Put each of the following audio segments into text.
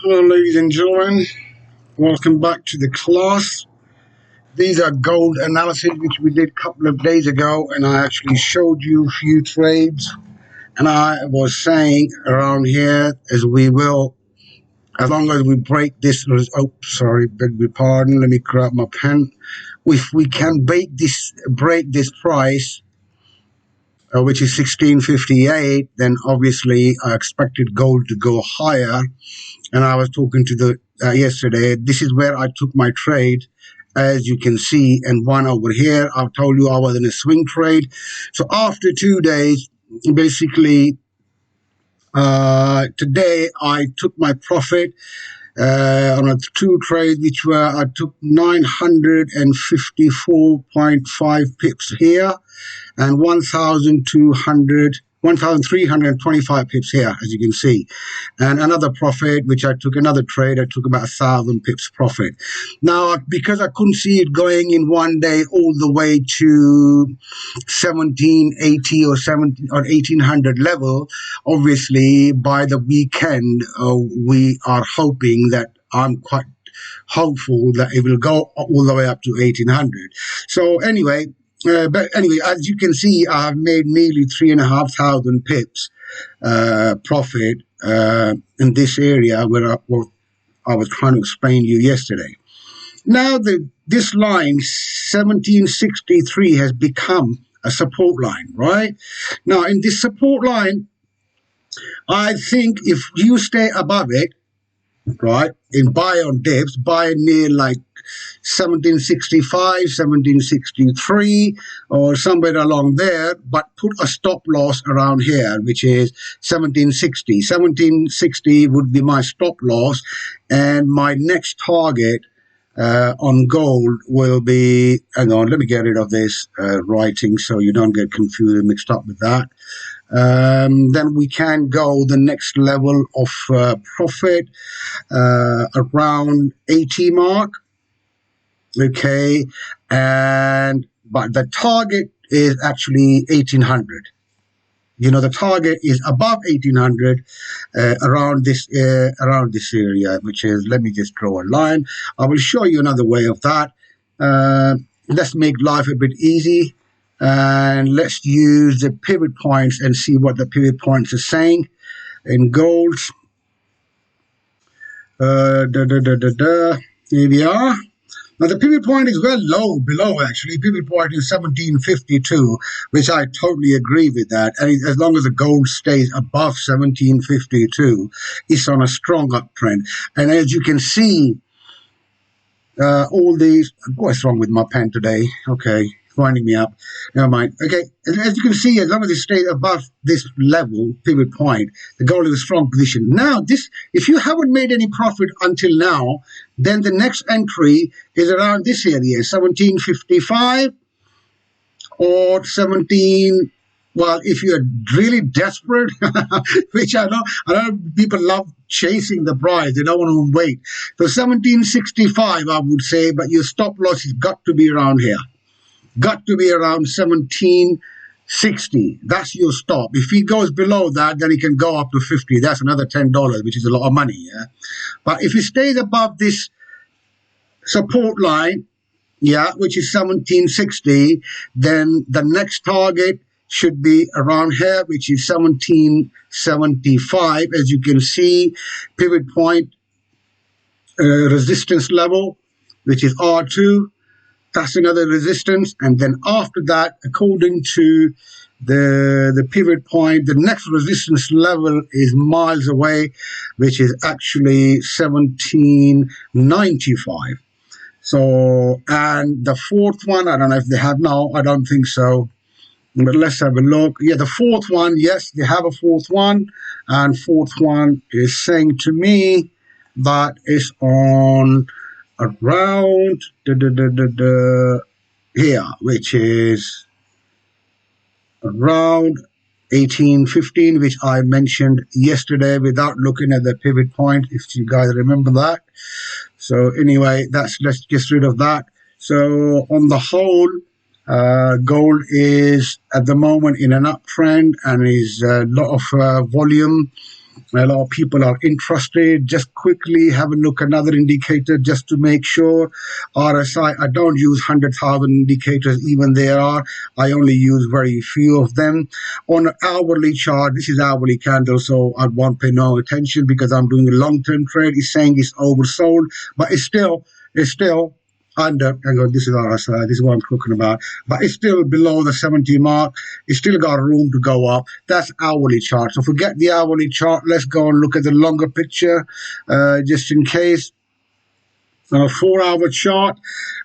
Hello, ladies and gentlemen. Welcome back to the class. These are gold analysis, which we did a couple of days ago, and I actually showed you a few trades. And I was saying around here, as we will, as long as we break this. Oh, sorry, beg your pardon. Let me grab my pen. If we can break this price, which is 1658, then obviously I expected gold to go higher. And I was talking to the yesterday. This is where I took my trade, as you can see, and one over here. I've told you I was in a swing trade. So after 2 days, basically, today I took my profit on a two trades, which were I took 954.5 pips here and 1,325 pips here, as you can see. And another profit, which I took another trade, I took about 1,000 pips profit. Now, because I couldn't see it going in one day all the way to 1780 or 1800 level, obviously by the weekend, we are hoping that I'm quite hopeful that it will go all the way up to 1800. So anyway, as you can see, I've made nearly 3,500 pips profit in this area where I was trying to explain to you yesterday. Now, this line, 1763, has become a support line, right? Now, in this support line, I think if you stay above it, right, in buy on dips, buy near like 1765, 1763, or somewhere along there, but put a stop loss around here, which is 1760. 1760 would be my stop loss, and my next target on gold will be, hang on, let me get rid of this writing so you don't get confused and mixed up with that. Then we can go the next level of profit around 80 mark. Okay, but the target is actually 1800. You know, the target is above 1800 around this area, which is, let me just draw a line. I will show you another way of that. Let's make life a bit easy, and let's use the pivot points and see what the pivot points are saying in gold. Here we are. Now, the pivot point is well low below, actually. Pivot point is 1752, which I totally agree with that. And as long as the gold stays above 1752, it's on a strong uptrend. And as you can see, all these... What's wrong with my pen today? Okay, winding me up. Never mind. Okay, as you can see, as long as it stays above this level, pivot point, the gold is a strong position. Now, if you haven't made any profit until now, then the next entry is around this area, 1755 or 17. Well, if you're really desperate, which I know people love chasing the price, they don't want to wait. So 1765, I would say, but your stop loss has got to be around here. Got to be around 1760. That's your stop. If he goes below that, then he can go up to 50. That's another $10, which is a lot of money. Yeah? But if he stays above this support line, yeah, which is 1760, then the next target should be around here, which is 1775. As you can see, pivot point resistance level, which is R2. That's another resistance. And then after that, according to the pivot point, the next resistance level is miles away, which is actually 1795. So, and the fourth one, I don't know if they have now, I don't think so. But let's have a look. Yeah, the fourth one, yes, they have a fourth one. And fourth one is saying to me that it's on around here, which is around 1815, which I mentioned yesterday without looking at the pivot point, if you guys remember that. So anyway, let's get rid of that. So on the whole, gold is at the moment in an uptrend and is a lot of volume. A lot of people are interested. Just quickly have a look at another indicator just to make sure. RSI, I don't use 100,000 indicators, even there are. I only use very few of them. On an hourly chart, this is hourly candle, so I won't pay no attention because I'm doing a long-term trade. It's saying it's oversold, but it's still under, hang on, this is RSI, this is what I'm talking about, but it's still below the 70 mark. It's still got room to go up. That's hourly chart. So forget the hourly chart. Let's go and look at the longer picture, just in case. 4-hour chart,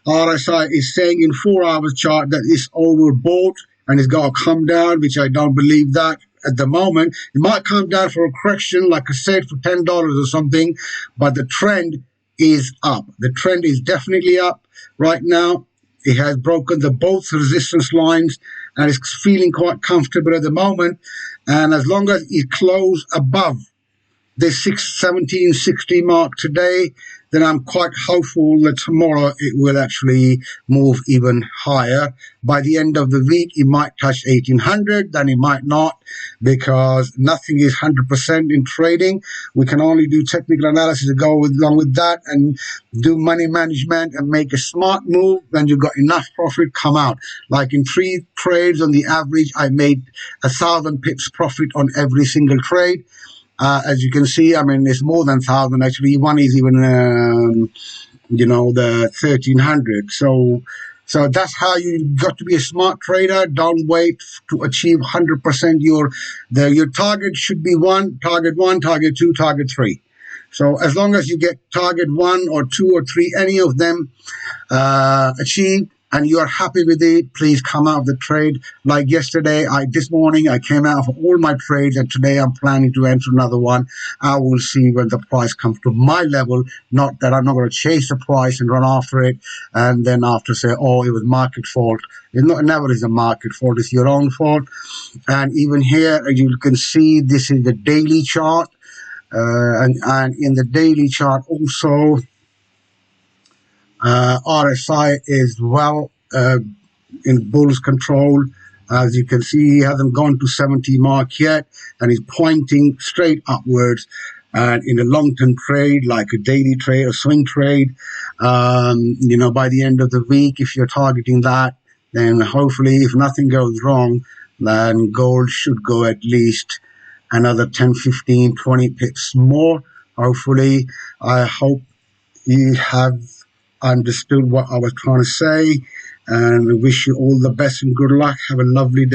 RSI is saying in 4 hours chart that it's overbought and it's got to come down, which I don't believe that at the moment. It might come down for a correction, like I said, for $10 or something, but the trend is up. The trend is definitely up right now. It has broken both resistance lines and is feeling quite comfortable at the moment. And as long as it closes above the 1760 mark today, then I'm quite hopeful that tomorrow it will actually move even higher. By the end of the week, it might touch 1800, then it might not, because nothing is 100% in trading. We can only do technical analysis to go along with that and do money management and make a smart move. When you've got enough profit, come out. Like in 3 trades on the average, I made 1,000 pips profit on every single trade. As you can see, I mean, it's more than 1,000 actually. One is even, the 1,300. So that's how you got to be a smart trader. Don't wait to achieve 100%. Your target should be target 1, target 2, target 3. So as long as you get target 1 or 2 or 3, any of them achieved, and you are happy with it, please come out of the trade. Like yesterday, this morning, I came out of all my trades, and today I'm planning to enter another one. I will see when the price comes to my level. Not that I'm not going to chase the price and run after it, and then after say, oh, it was market fault. Never is a market fault. It's your own fault. And even here, you can see this is the daily chart, and in the daily chart also, RSI is well in bull's control. As you can see, he hasn't gone to 70 mark yet, and he's pointing straight upwards. And in a long-term trade, like a daily trade or swing trade, by the end of the week, if you're targeting that, then hopefully, if nothing goes wrong, then gold should go at least another 10, 15, 20 pips more. Hopefully, I hope you have understood what I was trying to say, and I wish you all the best and good luck. Have a lovely day.